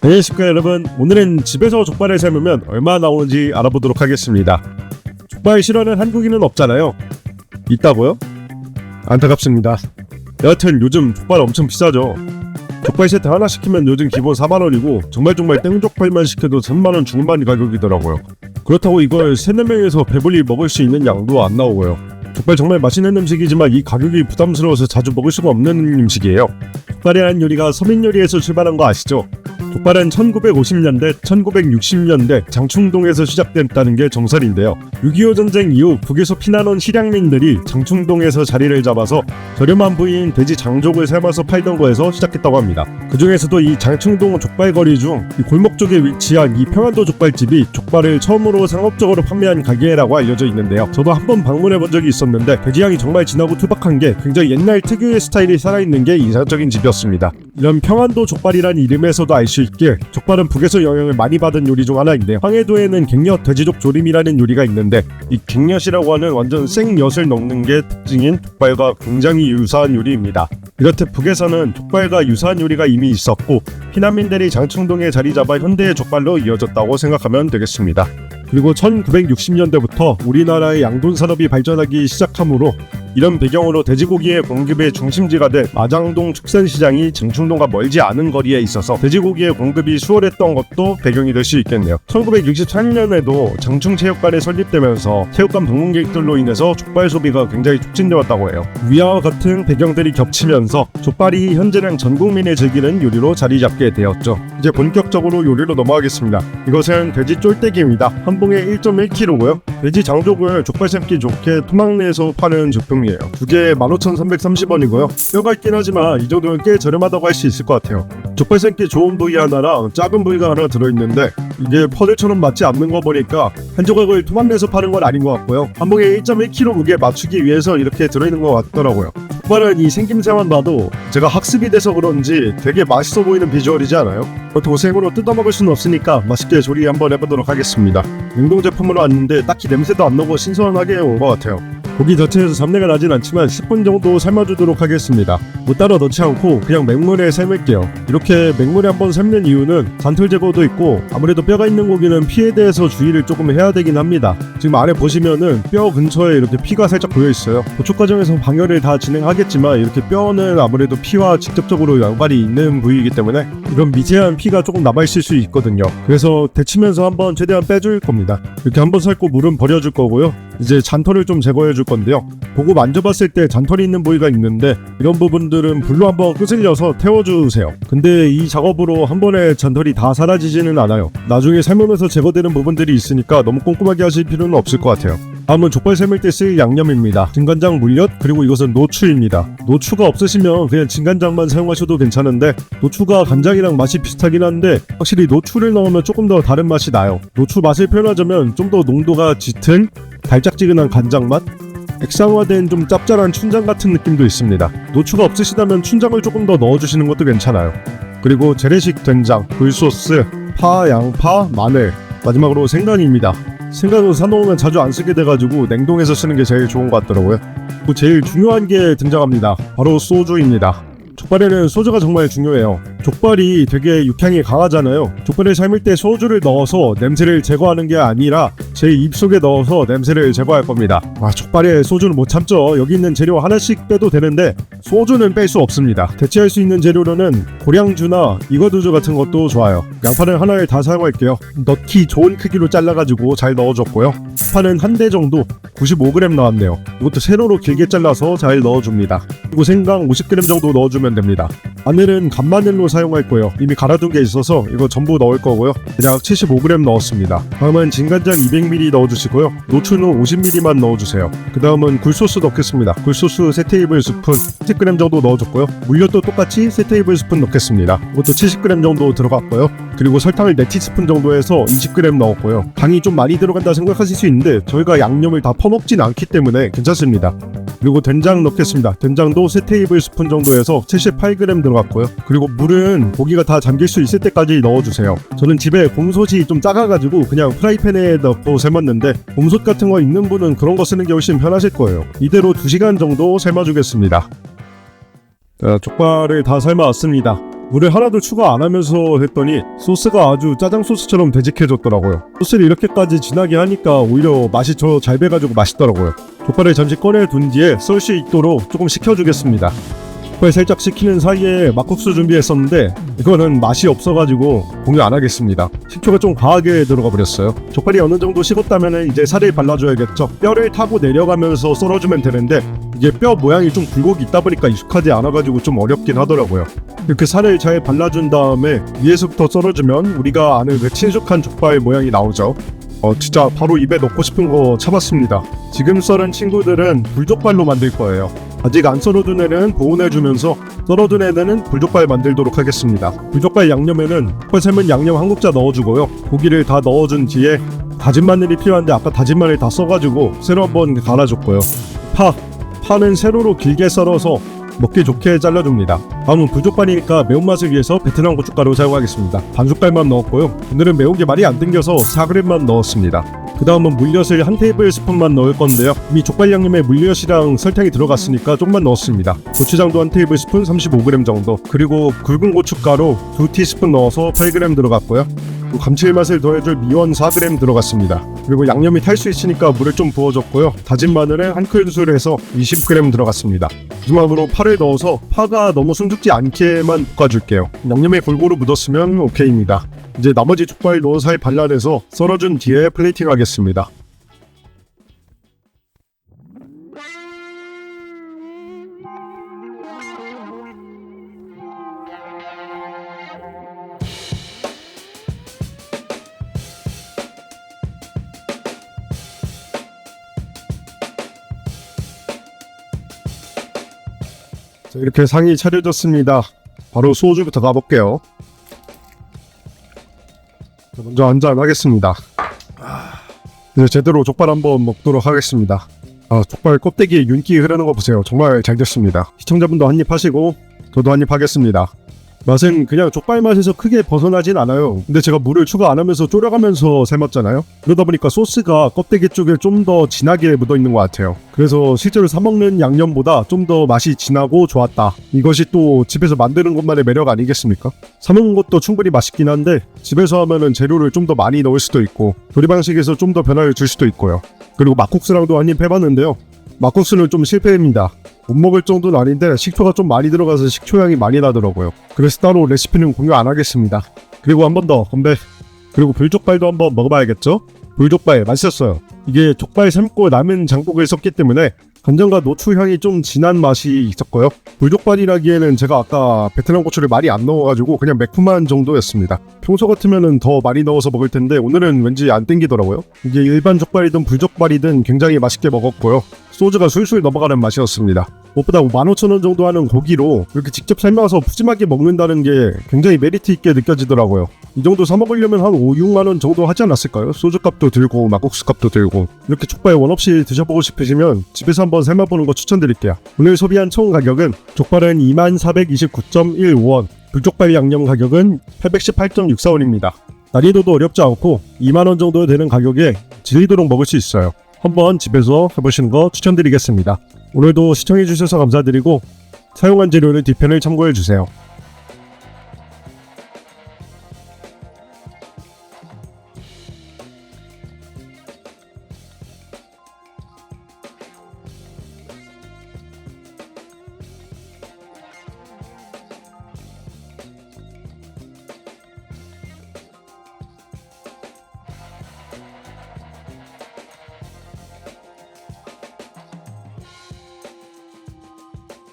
안녕하십니까 여러분. 오늘은 집에서 족발을 삶으면 얼마 나오는지 알아보도록 하겠습니다. 족발 싫어하는 한국인은 없잖아요. 있다고요? 안타깝습니다. 여하튼 요즘 족발 엄청 비싸죠. 족발 세트 하나 시키면 요즘 기본 4만원이고 정말 땡족발만 시켜도 3만원 중반 가격이더라고요. 그렇다고 이걸 3-4명에서 배불리 먹을 수 있는 양도 안 나오고요. 족발 정말 맛있는 음식이지만 이 가격이 부담스러워서 자주 먹을 수가 없는 음식이에요. 족발이라는 요리가 서민 요리에서 출발한 거 아시죠? 족발은 1950년대, 1960년대 장충동에서 시작됐다는 게 정설인데요. 6.25 전쟁 이후 북에서 피난온 실향민들이 장충동에서 자리를 잡아서 저렴한 부위인 돼지 장족을 삶아서 팔던 거에서 시작했다고 합니다. 그 중에서도 이 장충동 족발거리 중 이 골목 쪽에 위치한 이 평안도 족발집이 족발을 처음으로 상업적으로 판매한 가게라고 알려져 있는데요. 저도 한번 방문해 본 적이 있었는데 돼지향이 정말 진하고 투박한 게 굉장히 옛날 특유의 스타일이 살아있는 게 이상적인 집이었습니다. 이런 평안도 족발이라는 이름에서도 알 수 있게 족발은 북에서 영향을 많이 받은 요리 중 하나인데요. 황해도에는 갱엿 돼지족 조림이라는 요리가 있는데 이 갱엿이라고 하는 완전 생엿을 넣는 게 특징인 족발과 굉장히 유사한 요리입니다. 이렇듯 북에서는 족발과 유사한 요리가 이미 있었고 피난민들이 장충동에 자리 잡아 현대의 족발로 이어졌다고 생각하면 되겠습니다. 그리고 1960년대부터 우리나라의 양돈 산업이 발전하기 시작하므로 이런 배경으로 돼지고기의 공급의 중심지가 된 마장동 축산시장이 장충동과 멀지 않은 거리에 있어서 돼지고기의 공급이 수월했던 것도 배경이 될 수 있겠네요. 1963년에도 장충체육관이 설립되면서 체육관 방문객들로 인해서 족발 소비가 굉장히 촉진되었다고 해요. 위와 같은 배경들이 겹치면서 족발이 현재는 전 국민이 즐기는 요리로 자리 잡게 되었죠. 이제 본격적으로 요리로 넘어가겠습니다. 이것은 돼지 쫄대기입니다. 한 봉에 1.1kg고요. 돼지 장족을 족발 삶기 좋게 토막내에서 파는 제품 두 개에 15,330원이고요. 뼈가 있긴 하지만 이 정도면 꽤 저렴하다고 할 수 있을 것 같아요. 족발 삶기 좋은 부위 하나랑 작은 부위가 하나 들어있는데 이게 퍼즐처럼 맞지 않는 거 보니까 한 조각을 토막내서 파는 건 아닌 것 같고요. 한 봉에 1.1kg 무게 맞추기 위해서 이렇게 들어있는 것 같더라고요. 족발은 이 생김새만 봐도 제가 학습이 돼서 그런지 되게 맛있어 보이는 비주얼이지 않아요? 그렇다고 생으로 뜯어먹을 수는 없으니까 맛있게 조리 한번 해보도록 하겠습니다. 냉동 제품으로 왔는데 딱히 냄새도 안 나고 신선하게 온 것 같아요. 고기 자체에서 잡내가 나진 않지만 10분 정도 삶아주도록 하겠습니다. 뭐 따로 넣지 않고 그냥 맹물에 삶을게요. 이렇게 맹물에 한번 삶는 이유는 잔털 제거도 있고 아무래도 뼈가 있는 고기는 피에 대해서 주의를 조금 해야 되긴 합니다. 지금 아래 보시면은 뼈 근처에 이렇게 피가 살짝 보여있어요. 도축 과정에서 방열을 다 진행하겠지만 이렇게 뼈는 아무래도 피와 직접적으로 연관이 있는 부위이기 때문에 이런 미세한 피가 조금 남아있을 수 있거든요. 그래서 데치면서 한번 최대한 빼줄 겁니다. 이렇게 한번 삶고 물은 버려줄 거고요. 이제 잔털을 좀 제거해 줄 건데요. 보고 만져봤을 때 잔털이 있는 부위가 있는데 이런 부분들은 불로 한번 끄슬려서 태워주세요. 근데 이 작업으로 한 번에 잔털이 다 사라지지는 않아요. 나중에 삶으면서 제거되는 부분들이 있으니까 너무 꼼꼼하게 하실 필요는 없을 것 같아요. 다음은 족발 삶을 때 쓸 양념입니다. 진간장, 물엿, 그리고 이것은 노추입니다. 노추가 없으시면 그냥 진간장만 사용하셔도 괜찮은데 노추가 간장이랑 맛이 비슷하긴 한데 확실히 노추를 넣으면 조금 더 다른 맛이 나요. 노추 맛을 표현하자면 좀 더 농도가 짙은 달짝지근한 간장 맛? 액상화된 좀 짭짤한 춘장 같은 느낌도 있습니다. 노추가 없으시다면 춘장을 조금 더 넣어주시는 것도 괜찮아요. 그리고 재래식 된장, 굴소스, 파, 양파, 마늘, 마지막으로 생강입니다. 생강은 사놓으면 자주 안 쓰게 돼가지고 냉동해서 쓰는 게 제일 좋은 것 같더라고요. 그리고 제일 중요한 게 등장합니다. 바로 소주입니다. 족발에는 소주가 정말 중요해요. 족발이 되게 육향이 강하잖아요. 족발을 삶을 때 소주를 넣어서 냄새를 제거하는 게 아니라 제 입속에 넣어서 냄새를 제거할 겁니다. 족발에 소주는 못 참죠. 여기 있는 재료 하나씩 빼도 되는데 소주는 뺄 수 없습니다. 대체할 수 있는 재료로는 고량주나 이거두주 같은 것도 좋아요. 양파는 하나를 다 사용할게요. 넣기 좋은 크기로 잘라가지고 잘 넣어줬고요. 파는 한 대 정도 95g 나왔네요. 이것도 세로로 길게 잘라서 잘 넣어줍니다. 그리고 생강 50g 정도 넣어주면 됩니다. 마늘은 간마늘로 사용할 거예요. 이미 갈아둔 게 있어서 이거 전부 넣을 거고요. 대략 75g 넣었습니다. 다음은 진간장 200ml 넣어주시고요. 노추는 50ml만 넣어주세요. 그 다음은 굴소스 넣겠습니다. 굴소스 3테이블스푼 70g 정도 넣어줬고요. 물엿도 똑같이 3테이블스푼 넣겠습니다. 이것도 70g 정도 들어갔고요. 그리고 설탕을 4티스푼 정도 해서 20g 넣었고요. 당이 좀 많이 들어간다 생각하실 수 있는데 저희가 양념을 다 퍼먹진 않기 때문에 괜찮습니다. 그리고 된장 넣겠습니다. 된장도 3테이블스푼 정도 해서 78g 들어갔고요. 그리고 물은 고기가 다 잠길 수 있을 때까지 넣어주세요. 저는 집에 곰솥이 좀 작아가지고 그냥 프라이팬에 넣고 삶았는데 곰솥 같은 거 있는 분은 그런 거 쓰는 게 훨씬 편하실 거예요. 이대로 2시간 정도 삶아주겠습니다. 족발을 다 삶아왔습니다. 물을 하나도 추가 안 하면서 했더니 소스가 아주 짜장 소스처럼 되직해졌더라고요. 소스를 이렇게까지 진하게 하니까 오히려 맛이 더 잘 배가지고 맛있더라고요. 족발을 잠시 꺼내 둔 뒤에 썰 수 있도록 조금 식혀주겠습니다. 족발 살짝 식히는 사이에 막국수 준비했었는데 이거는 맛이 없어가지고 공유 안 하겠습니다. 식초가 좀 과하게 들어가 버렸어요. 족발이 어느 정도 식었다면 이제 살을 발라줘야겠죠. 뼈를 타고 내려가면서 썰어주면 되는데 이게 뼈 모양이 좀 굴곡이 있다 보니까 익숙하지 않아가지고 좀 어렵긴 하더라고요. 이렇게 살을 잘 발라준 다음에 위에서부터 썰어주면 우리가 아는 그 친숙한 족발 모양이 나오죠. 진짜 바로 입에 넣고 싶은 거 참았습니다. 지금 썰은 친구들은 불족발로 만들 거예요. 아직 안 썰어둔 애는 보온해주면서 썰어둔 애는 불족발 만들도록 하겠습니다. 불족발 양념에는 족발 삶은 양념 한 국자 넣어주고요. 고기를 다 넣어준 뒤에 다진 마늘이 필요한데 아까 다진 마늘 다 써가지고 새로 한번 갈아줬고요. 파는 세로로 길게 썰어서 먹기 좋게 잘라줍니다. 다음은 불족발이니까 매운맛을 위해서 베트남 고춧가루 사용하겠습니다. 반 숟갈만 넣었고요. 오늘은 매운 게 많이 안 땡겨서 4g만 넣었습니다. 그 다음은 물엿을 한 테이블 스푼만 넣을 건데요. 이미 족발 양념에 물엿이랑 설탕이 들어갔으니까 좀만 넣었습니다. 고추장도 한 테이블 스푼 35g 정도, 그리고 굵은 고춧가루 2티스푼 넣어서 8g 들어갔고요. 감칠맛을 더해줄 미원 4g 들어갔습니다. 그리고 양념이 탈 수 있으니까 물을 좀 부어줬고요. 다진 마늘은 한 큰술 해서 20g 들어갔습니다. 마지막으로 파를 넣어서 파가 너무 숨죽지 않게만 볶아줄게요. 양념에 골고루 묻었으면 오케이입니다. 이제 나머지 족발 넣은 살 발라내서 썰어준 뒤에 플레이팅 하겠습니다. 자, 이렇게 상이 차려졌습니다. 바로 소주부터 가볼게요. 자, 먼저 한잔 하겠습니다. 이제 제대로 족발 한번 먹도록 하겠습니다. 족발 껍데기에 윤기 흐르는 거 보세요. 정말 잘 됐습니다. 시청자분도 한입 하시고 저도 한입 하겠습니다. 맛은 그냥 족발 맛에서 크게 벗어나진 않아요. 근데 제가 물을 추가 안 하면서 졸여가면서 삶았잖아요. 그러다 보니까 소스가 껍데기 쪽에 좀 더 진하게 묻어있는 것 같아요. 그래서 실제로 사먹는 양념보다 좀 더 맛이 진하고 좋았다. 이것이 또 집에서 만드는 것만의 매력 아니겠습니까? 사먹는 것도 충분히 맛있긴 한데 집에서 하면은 재료를 좀 더 많이 넣을 수도 있고 조리 방식에서 좀 더 변화를 줄 수도 있고요. 그리고 막국수랑도 한입 해봤는데요. 막국수는 좀 실패입니다. 못 먹을 정도는 아닌데 식초가 좀 많이 들어가서 식초향이 많이 나더라고요. 그래서 따로 레시피는 공유 안 하겠습니다. 그리고 한 번 더 건배. 그리고 불족발도 한번 먹어봐야겠죠? 불족발 맛있었어요. 이게 족발 삶고 남은 장국을 썼기 때문에 간장과 노초 향이 좀 진한 맛이 있었고요. 불족발이라기에는 제가 아까 베트남 고추를 많이 안 넣어가지고 그냥 매콤한 정도였습니다. 평소 같으면은 더 많이 넣어서 먹을 텐데 오늘은 왠지 안 땡기더라고요. 이게 일반 족발이든 불족발이든 굉장히 맛있게 먹었고요. 소주가 술술 넘어가는 맛이었습니다. 무엇보다 15,000원 정도 하는 고기로 이렇게 직접 삶아서 푸짐하게 먹는다는 게 굉장히 메리트 있게 느껴지더라고요. 이 정도 사 먹으려면 한 5, 6만원 정도 하지 않았을까요? 소주값도 들고 막국수값도 들고. 이렇게 족발 원 없이 드셔보고 싶으시면 집에서 한번 삶아보는 거 추천드릴게요. 오늘 소비한 총 가격은 족발은 24,499.15원, 불족발 양념 가격은 818.64원입니다. 난이도도 어렵지 않고 2만원 정도 되는 가격에 질리도록 먹을 수 있어요. 한번 집에서 해보시는 거 추천드리겠습니다. 오늘도 시청해주셔서 감사드리고 사용한 재료는 뒤편을 참고해주세요.